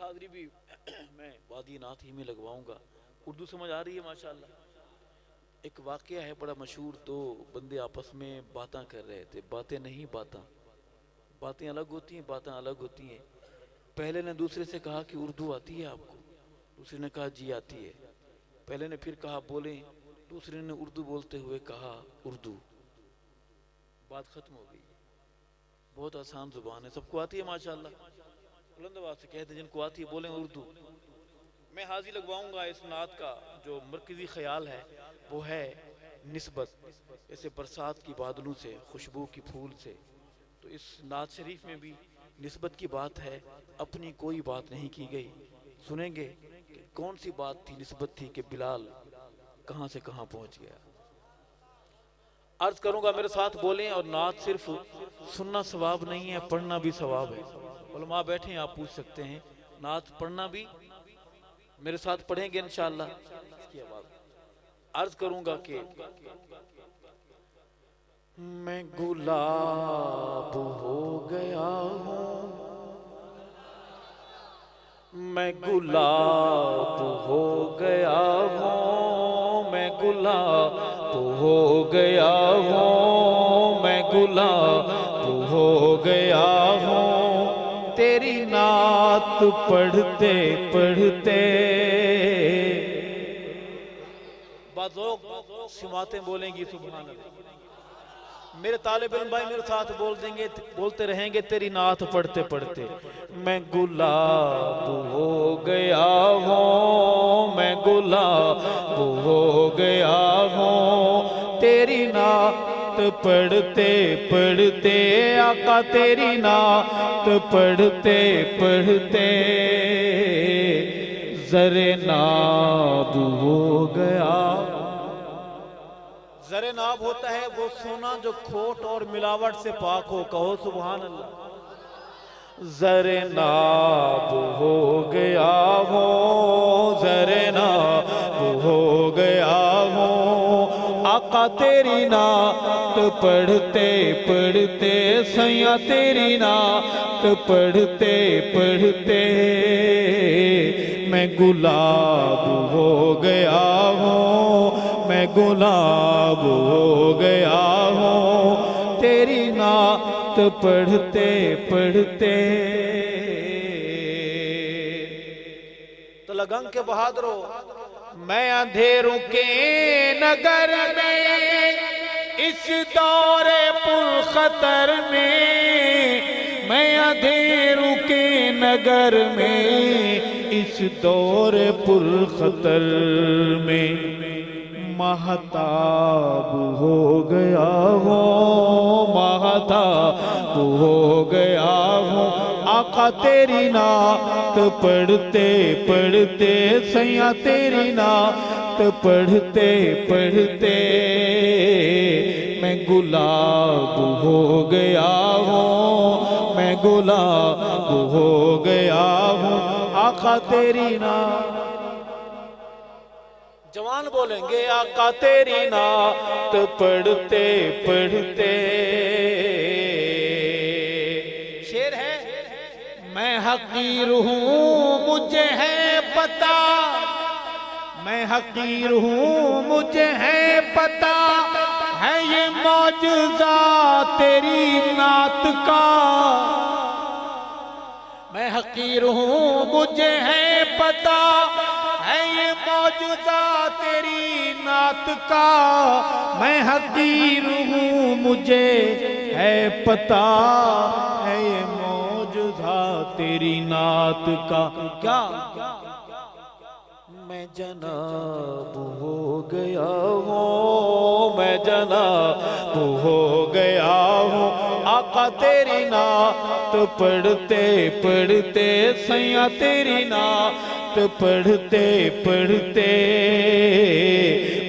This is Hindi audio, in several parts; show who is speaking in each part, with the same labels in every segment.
Speaker 1: हाज़िरी भी मैं वादी नात ही में लगवाऊंगा। उर्दू समझ आ रही है माशाल्लाह। एक वाक़या है बड़ा मशहूर, दो बंदे आपस में बातें कर रहे थे। बातें नहीं बातें, बातें अलग होती हैं, बातें अलग होती हैं। पहले ने दूसरे से कहा कि उर्दू आती है आपको? दूसरे ने कहा जी आती है। पहले ने फिर कहा बोलें, दूसरे ने उर्दू बोलते हुए कहा उर्दू। बात खत्म हो गई। बहुत आसान जुबान है, सबको आती है माशाल्लाह। बुलंद आवाज से कहते जिनको आती है बोलें उर्दू। मैं हाजी लगवाऊंगा इस नात का जो मरकजी ख्याल है वो है निस्बत। जैसे बरसात की बादलों से, खुशबू की फूल से, तो इस नात शरीफ में भी निस्बत की बात है। अपनी कोई बात नहीं की गई। सुनेंगे कि कौन सी बात थी, निस्बत थी कि बिलाल कहां से कहां पहुंच गया। अर्ज करूंगा, मेरे साथ बोलें। और नात सिर्फ सुनना सवाब नहीं है, पढ़ना भी सवाब है। उलमा बैठे हैं, आप पूछ सकते हैं। नात पढ़ना भी, मेरे साथ पढ़ेंगे इंशाअल्लाह। इसकी आवाज अर्ज करूंगा कि मैं गुलाब हो गया हूँ, मैं गुलाब हो गया हूँ, मैं गुलाब हो गया हूँ, मैं गुलाब हो गया हूँ। तेरी नात पढ़ते पढ़ते बाज़ौक़ सिमातें बोलेंगी सुभान अल्लाह। मेरे तालिब इल्म भाई मेरे साथ बोल देंगे, बोलते रहेंगे तेरी नात पढ़ते पढ़ते। मैं गुलाब हो गया हूँ, मैं गुलाब हो गया हूँ। तेरी नात पढ़ते पढ़ते आका, तेरी नात पढ़ते पढ़ते ज़रे नाब हो गया। ज़रे नाब होता है वो सोना जो खोट और मिलावट से पाक हो। कहो सुभान अल्लाह। ज़रे नाब हो गया हो, ज़रे नाब हो गया हो। आका तेरी नात पढ़ते पढ़ते, सैया तेरी नात पढ़ते पढ़ते मैं गुलाब हो गया हूँ, मैं गुलाब हो गया हूँ। तेरी नात पढ़ते पढ़ते। तो लगन के बहादुरो, मैं अंधेरों के नगर में, इस दौरे पुल खतर में, मैं अंधेरों के नगर में, इस दौरे पुल खतर में महताब हो गया हूँ, महताब हो गया हूँ। आका तेरी नात पढ़ते पढ़ते, सैया तेरी नात पढ़ते पढ़ते मैं गुलाब हो गया हूँ, मैं गुलाब हो गया हूँ। आका तेरी नात, जवान बोलेंगे आका तेरी नात पढ़ते पढ़ते। शेर है, मैं हकीर हूँ मुझे है पता, मैं हकीर हूँ मुझे है पता, है ये मौजज़ा तेरी नात का। मैं हकीर हूँ मुझे है पता, है ये मौजूदा तेरी नात का। मैं हकीर हूँ मुझे है पता, है ये मौजूदा तेरी नात का। क्या मैं जनाब हो गया हूँ, मैं जनाब हो गया हूँ। आका तेरी नात पढ़ते पढ़ते, सैया तेरी नात पढ़ते पढ़ते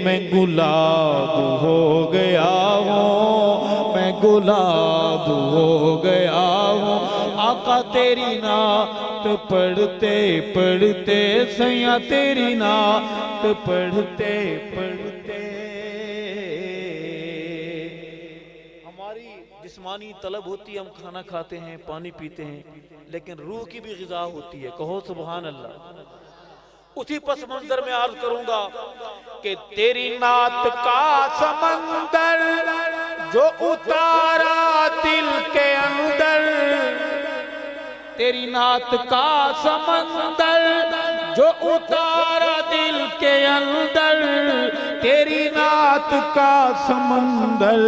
Speaker 1: मैं गुलाब हो गया हूँ, मैं गुलाब हो गया हूँ। आका तेरी नात पढ़ते पढ़ते, सैया तेरी नात पढ़ते पढ़ते। हमारी जिस जिस्मानी तलब होती है, हम खाना खाते हैं, पानी पीते हैं, लेकिन रूह की भी ग़िज़ा होती है। कहो सुभान अल्लाह। उसी पस मंजर में अर्ज करूंगा कि तेरी नात का समंदर जो उतारा दिल के अंदर, तेरी नात का समंदर जो उतारा दिल के अंदर, तेरी नात का समंदर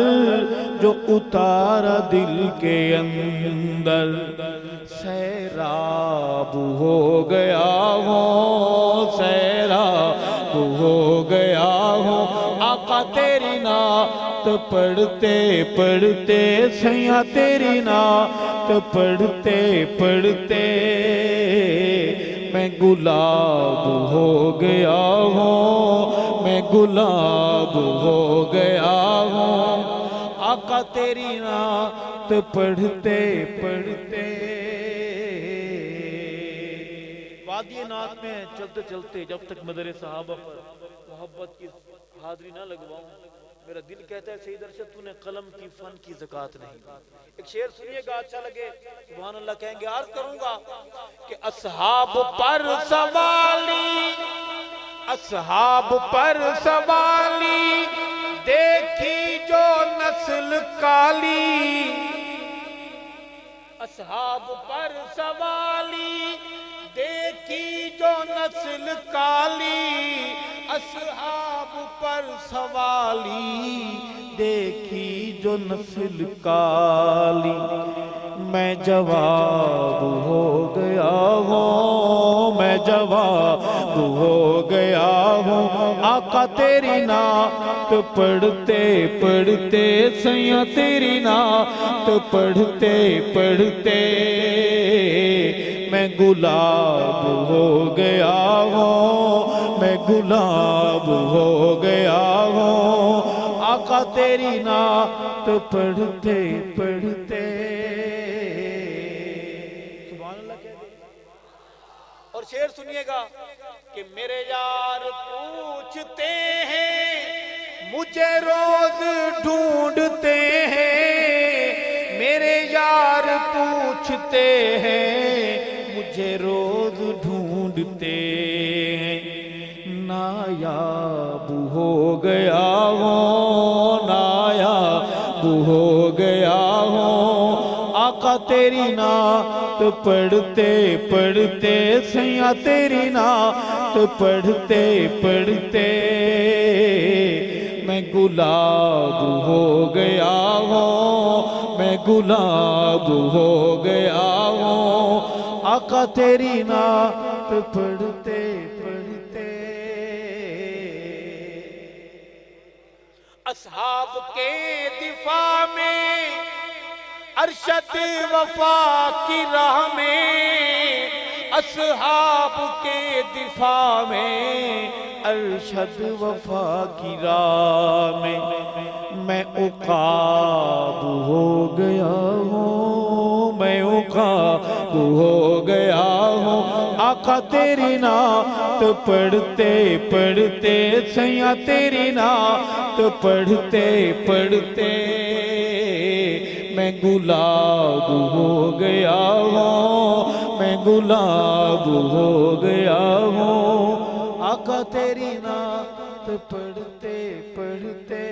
Speaker 1: जो उतारा दिल के अंदर, सैराब हो गया हो, सैराब हो गया हो आका तेरी नात पढ़ते पढ़ते, सैया तेरी नात पढ़ते पढ़ते मैं गुलाब हो गया हूँ, मैं गुलाब हो गया हूँ आका तेरी नात पढ़ते पढ़ते। वादी नात में चलते चलते जब तक मदर सहाबा पर मोहब्बत की हाजरी ना लगवाऊं, मेरा दिल कहता है सईद अरशद तूने कलम की फन की ज़कात नहीं दी। एक शेर सुनिएगा, अच्छा लगे सुभान अल्लाह कहेंगे। अर्ज करूंगा कि असहाब पर सवाली, असहाब पर सवाली देखी जो नस्ल काली, असहाब पर सवाली देखी जो नस्ल काली, असहाब पर सवाली देखी जो नस्ल काली, मैं जवाब हो गया हूँ, मैं जवाब हो गया हूँ आका तेरी नात पढ़ते पढ़ते, सैया तेरी नात पढ़ते पढ़ते मैं गुलाब हो गया हूँ, मैं गुलाब हो गया हूँ आका तेरी नात पढ़ते पढ़ते। सुभान अल्लाह कह दे। और शेर सुनिएगा कि मेरे यार पूछते हैं मुझे रोज ढूंढते हैं, मेरे यार पूछते हैं मुझे रोज ढूंढते हैं, नायाब हो गया हूँ, नायाब हो गया हूँ आका तेरी नात पढ़ते पढ़ते, सैया तेरी नात पढ़ते पढ़ते मैं गुलाब हो गया हूँ, मैं गुलाब हो गया हूँ आका तेरी नात पढ़ते पढ़ते। असहाब के दिफा में अरशद वफा की राह में, असहाब के दिफा में अरशद वफा की राह में मैं उकाब हो गया हूँ, मैं उकाब हो गया हूँ आका तेरी नात पढ़ते पढ़ते, सैया तेरी नात पढ़ते पढ़ते मैं गुलाब हो गया हूँ, मैं गुलाब हो गया हूँ आका तेरी नात पढ़ते पढ़ते।